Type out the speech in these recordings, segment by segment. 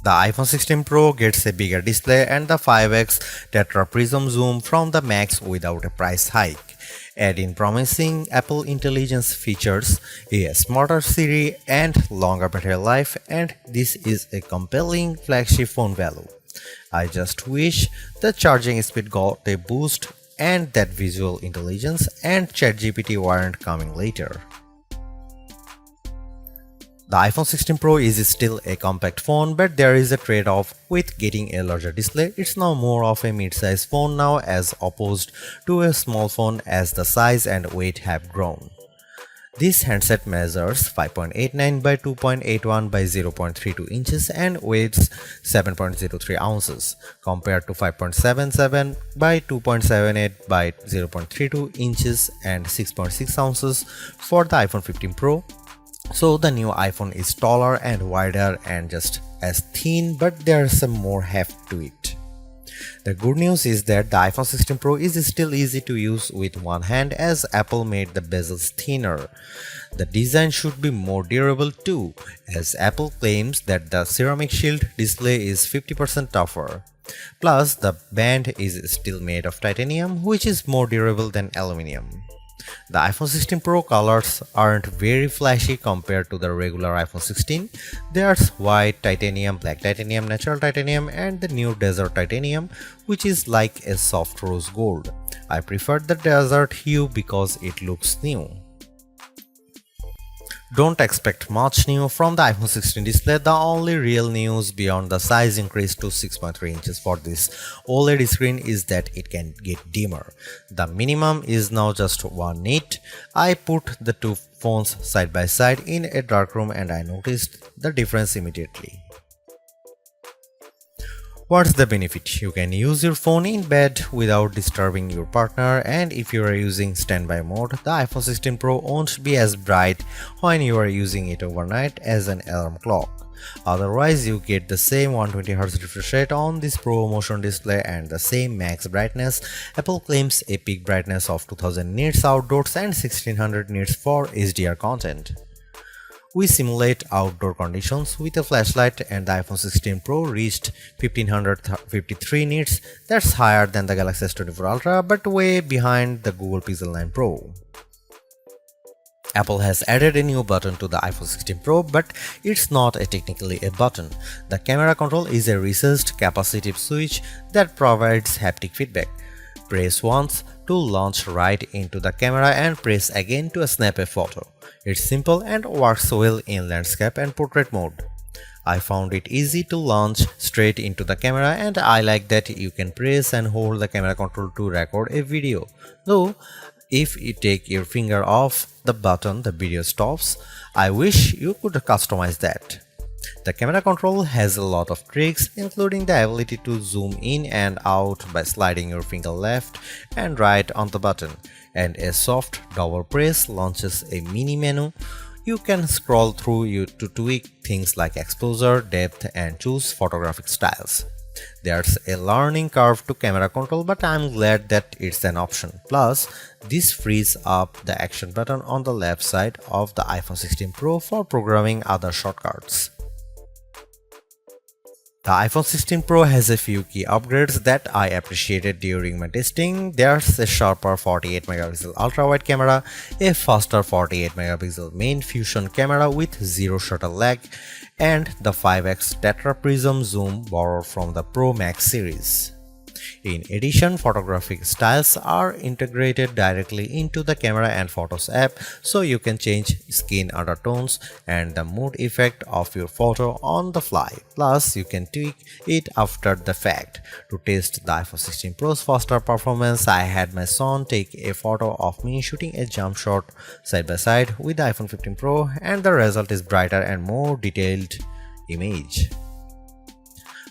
The iPhone 16 Pro gets a bigger display and the 5x tetra prism zoom from the Max without a price hike. Add in promising Apple Intelligence features, a smarter Siri and longer battery life, and this is a compelling flagship phone value. I just wish the charging speed got a boost and that visual intelligence and ChatGPT weren't coming later. The iPhone 16 Pro is still a compact phone, but there is a trade-off with getting a larger display. It's now more of a mid-size phone now as opposed to a small phone as the size and weight have grown. This handset measures 5.89 by 2.81 by 0.32 inches and weighs 7.03 ounces compared to 5.77 by 2.78 by 0.32 inches and 6.6 ounces for the iPhone 15 Pro. So the new iPhone is taller and wider and just as thin, but there's some more heft to it. The good news is that the iPhone 16 Pro is still easy to use with one hand as Apple made the bezels thinner. The design should be more durable too, as Apple claims that the ceramic shield display is 50% tougher. Plus, the band is still made of titanium, which is more durable than aluminum. The iPhone 16 Pro colors aren't very flashy compared to the regular iPhone 16. There's white titanium, black titanium, natural titanium, and the new desert titanium, which is like a soft rose gold. I prefer the desert hue because it looks new. Don't expect much new from the iPhone 16 display. The only real news beyond the size increase to 6.3 inches for this OLED screen is that it can get dimmer. The minimum is now just 1 nit. I put the two phones side by side in a dark room and I noticed the difference immediately. What's the benefit? You can use your phone in bed without disturbing your partner, and if you are using standby mode, the iPhone 16 Pro won't be as bright when you are using it overnight as an alarm clock. Otherwise, you get the same 120Hz refresh rate on this Pro Motion display and the same max brightness. Apple claims a peak brightness of 2000 nits outdoors and 1600 nits for HDR content. We simulate outdoor conditions with a flashlight and the iPhone 16 Pro reached 1553 nits. That's higher than the Galaxy S24 Ultra but way behind the Google Pixel 9 Pro. Apple has added a new button to the iPhone 16 Pro, but it's not technically a button. The camera control is a recessed capacitive switch that provides haptic feedback. Press once to launch right into the camera and press again to snap a photo. It's simple and works well in landscape and portrait mode. I found it easy to launch straight into the camera and I like that you can press and hold the camera control to record a video. Though, if you take your finger off the button, the video stops. I wish you could customize that. The camera control has a lot of tricks, including the ability to zoom in and out by sliding your finger left and right on the button, and a soft double press launches a mini menu. You can scroll through to tweak things like exposure, depth, and choose photographic styles. There's a learning curve to camera control, but I'm glad that it's an option. Plus, this frees up the action button on the left side of the iPhone 16 Pro for programming other shortcuts. The iPhone 16 Pro has a few key upgrades that I appreciated during my testing. There's a sharper 48MP ultra-wide camera, a faster 48MP main fusion camera with zero shutter lag, and the 5x tetra prism zoom borrowed from the Pro Max series. In addition, photographic styles are integrated directly into the Camera and Photos app, so you can change skin undertones and the mood effect of your photo on the fly. Plus, you can tweak it after the fact. To test the iPhone 16 Pro's faster performance, I had my son take a photo of me shooting a jump shot side by side with the iPhone 15 Pro, and the result is brighter and more detailed image.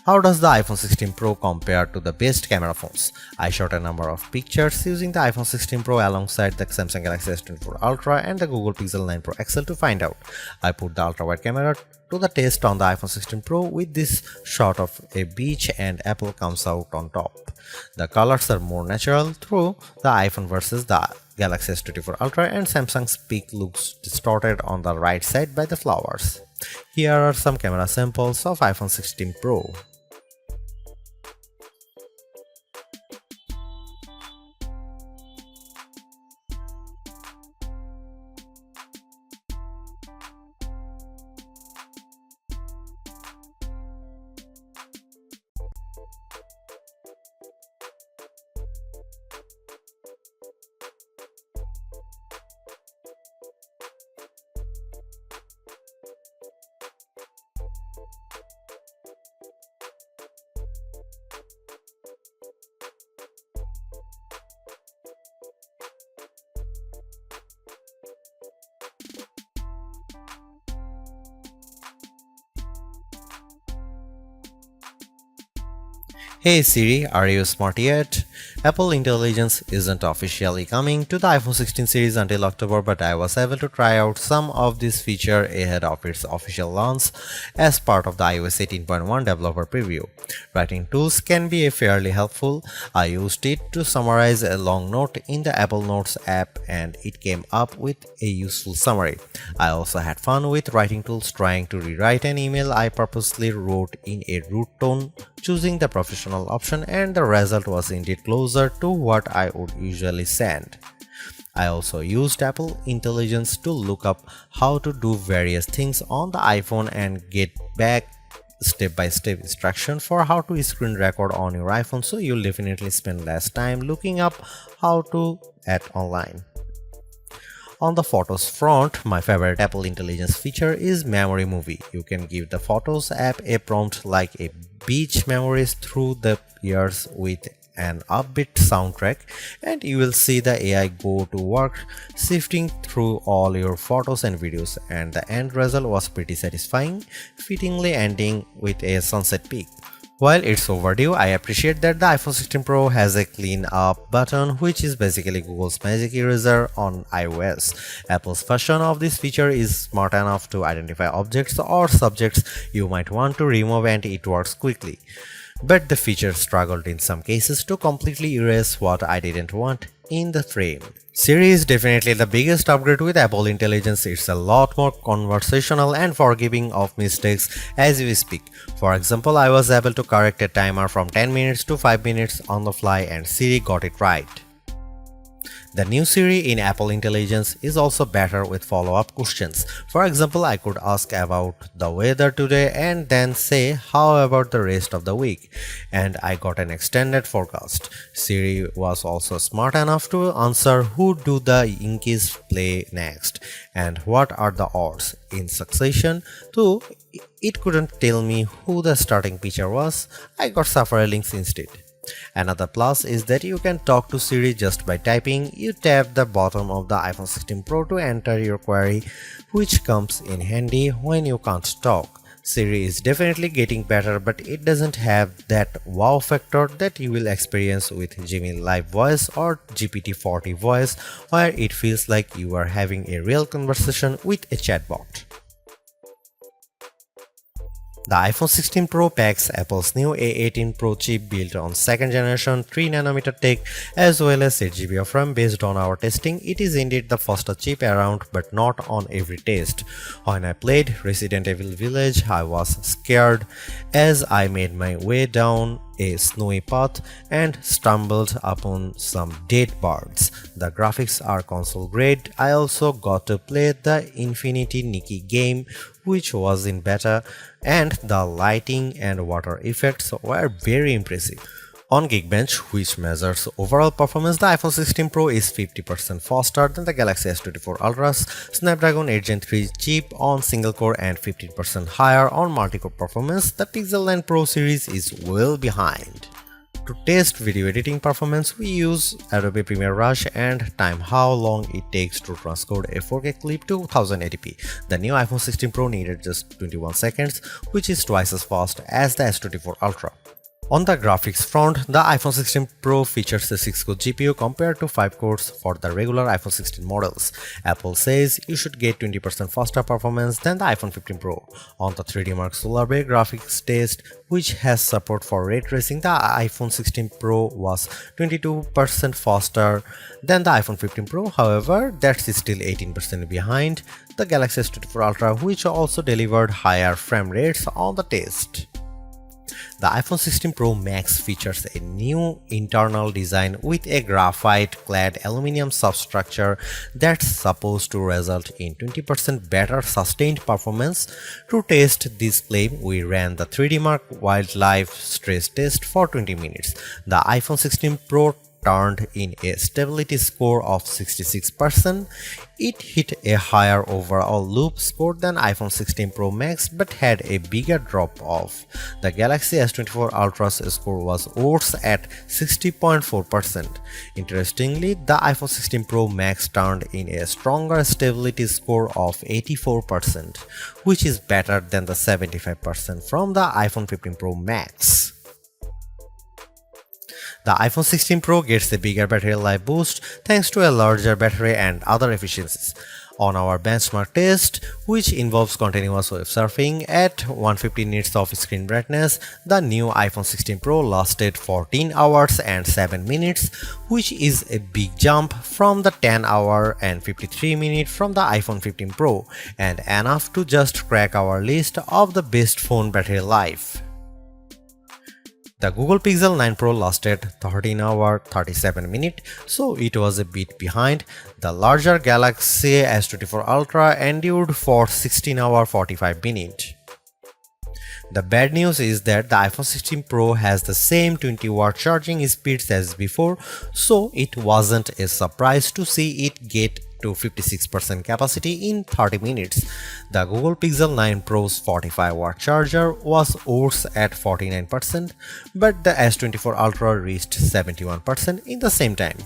How does the iPhone 16 Pro compare to the best camera phones? I shot a number of pictures using the iPhone 16 Pro alongside the Samsung Galaxy S24 Ultra and the Google Pixel 9 Pro XL to find out. I put the ultra-wide camera to the test on the iPhone 16 Pro with this shot of a beach and Apple comes out on top. The colors are more natural through the iPhone versus the Galaxy S24 Ultra, and Samsung's peak looks distorted on the right side by the flowers. Here are some camera samples of iPhone 16 Pro. Hey Siri, are you smart yet? Apple Intelligence isn't officially coming to the iPhone 16 series until October, but I was able to try out some of this feature ahead of its official launch as part of the iOS 18.1 developer preview. Writing tools can be fairly helpful. I used it to summarize a long note in the Apple Notes app and it came up with a useful summary. I also had fun with writing tools trying to rewrite an email I purposely wrote in a rude tone, choosing the professional option, and the result was indeed closer to what I would usually send. I also used Apple Intelligence to look up how to do various things on the iPhone and get back step-by-step instruction for how to screen record on your iPhone, so you'll definitely spend less time looking up how to at online. On the Photos front, my favorite Apple Intelligence feature is Memory Movie. You can give the Photos app a prompt like a beach memories through the years with an upbeat soundtrack, and you will see the AI go to work sifting through all your photos and videos, and the end result was pretty satisfying, fittingly ending with a sunset peak. While it's overdue, I appreciate that the iPhone 16 Pro has a clean up button, which is basically Google's magic eraser on iOS. Apple's version of this feature is smart enough to identify objects or subjects you might want to remove, and it works quickly. But the feature struggled in some cases to completely erase what I didn't want in the frame. Siri is definitely the biggest upgrade with Apple Intelligence. It's a lot more conversational and forgiving of mistakes as we speak. For example, I was able to correct a timer from 10 minutes to 5 minutes on the fly and Siri got it right. The new Siri in Apple Intelligence is also better with follow-up questions. For example, I could ask about the weather today and then say, how about the rest of the week? And I got an extended forecast. Siri was also smart enough to answer who do the Yankees play next and what are the odds in succession, though it couldn't tell me who the starting pitcher was. I got several links instead. Another plus is that you can talk to Siri just by typing. You tap the bottom of the iPhone 16 Pro to enter your query, which comes in handy when you can't talk. Siri is definitely getting better, but it doesn't have that wow factor that you will experience with Gemini Live Voice or GPT-40 Voice, where it feels like you are having a real conversation with a chatbot. The iPhone 16 Pro packs Apple's new A18 Pro chip built on 2nd generation 3nm tech as well as 8GB of RAM. Based on our testing, it is indeed the fastest chip around, but not on every test. When I played Resident Evil Village, I was scared as I made my way down a snowy path and stumbled upon some dead birds. The graphics are console grade. I also got to play the Infinity Nikki game, which was in beta, and the lighting and water effects were very impressive. On Geekbench, which measures overall performance, the iPhone 16 Pro is 50% faster than the Galaxy S24 Ultra's Snapdragon 8 Gen 3 chip on single core and 15% higher on multi-core performance. The Pixel 9 Pro series is well behind. To test video editing performance, we use Adobe Premiere Rush and time how long it takes to transcode a 4K clip to 1080p. The new iPhone 16 Pro needed just 21 seconds, which is twice as fast as the S24 Ultra. On the graphics front, the iPhone 16 Pro features a 6-core GPU compared to 5 cores for the regular iPhone 16 models. Apple says you should get 20% faster performance than the iPhone 15 Pro. On the 3D Mark Solar Bay graphics test, which has support for ray tracing, the iPhone 16 Pro was 22% faster than the iPhone 15 Pro. However, that's still 18% behind the Galaxy S24 Ultra, which also delivered higher frame rates on the test. The iPhone 16 Pro Max features a new internal design with a graphite-clad aluminum substructure that's supposed to result in 20% better sustained performance. To test this claim, we ran the 3D Mark Wildlife stress test for 20 minutes. The iPhone 16 Pro turned in a stability score of 66%. It hit a higher overall loop score than iPhone 16 Pro Max but had a bigger drop-off. The Galaxy S24 Ultra's score was worse at 60.4%. Interestingly, the iPhone 16 Pro Max turned in a stronger stability score of 84%, which is better than the 75% from the iPhone 15 Pro Max. The iPhone 16 Pro gets a bigger battery life boost thanks to a larger battery and other efficiencies. On our benchmark test, which involves continuous web surfing at 150 nits of screen brightness, the new iPhone 16 Pro lasted 14 hours and 7 minutes, which is a big jump from the 10 hour and 53 minutes from the iPhone 15 Pro, and enough to just crack our list of the best phone battery life. The Google Pixel 9 Pro lasted 13 hours 37 minutes, so it was a bit behind. The larger Galaxy S24 Ultra endured for 16 hours 45 minutes. The bad news is that the iPhone 16 Pro has the same 20-watt charging speeds as before, so it wasn't a surprise to see it get to 56% capacity in 30 minutes. The Google Pixel 9 Pro's 45-watt charger was worse at 49%, but the S24 Ultra reached 71% in the same time.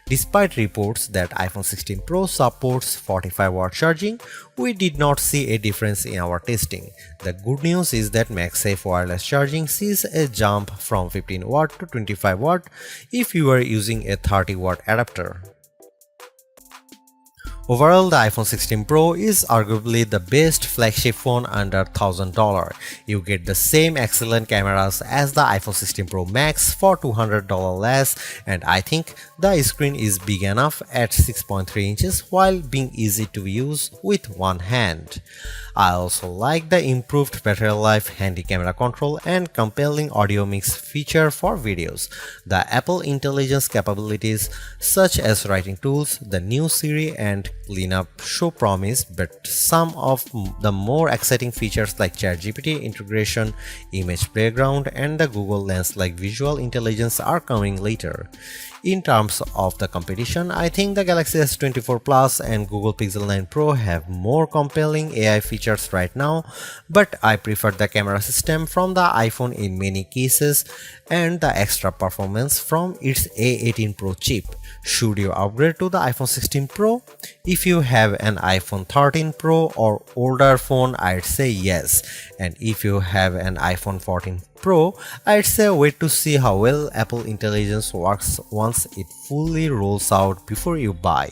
Despite reports that iPhone 16 Pro supports 45-watt charging, we did not see a difference in our testing. The good news is that MagSafe wireless charging sees a jump from 15W to 25W if you are using a 30-watt adapter. Overall, the iPhone 16 Pro is arguably the best flagship phone under $1,000. You get the same excellent cameras as the iPhone 16 Pro Max for $200 less, and I think the screen is big enough at 6.3 inches while being easy to use with one hand. I also like the improved battery life, handy camera control, and compelling audio mix feature for videos. The Apple Intelligence capabilities such as writing tools, the new Siri, and cleanup show promise, but some of the more exciting features like ChatGPT integration, image playground, and the Google Lens like visual intelligence are coming later. In terms of the competition, I think the Galaxy S24 Plus and Google Pixel 9 Pro have more compelling AI features right now, but I prefer the camera system from the iPhone in many cases and the extra performance from its A18 Pro chip. Should you upgrade to the iPhone 16 Pro? If you have an iPhone 13 Pro or older phone, I'd say yes. And if you have an iPhone 14 Pro, I'd say wait to see how well Apple Intelligence works once it fully rolls out before you buy.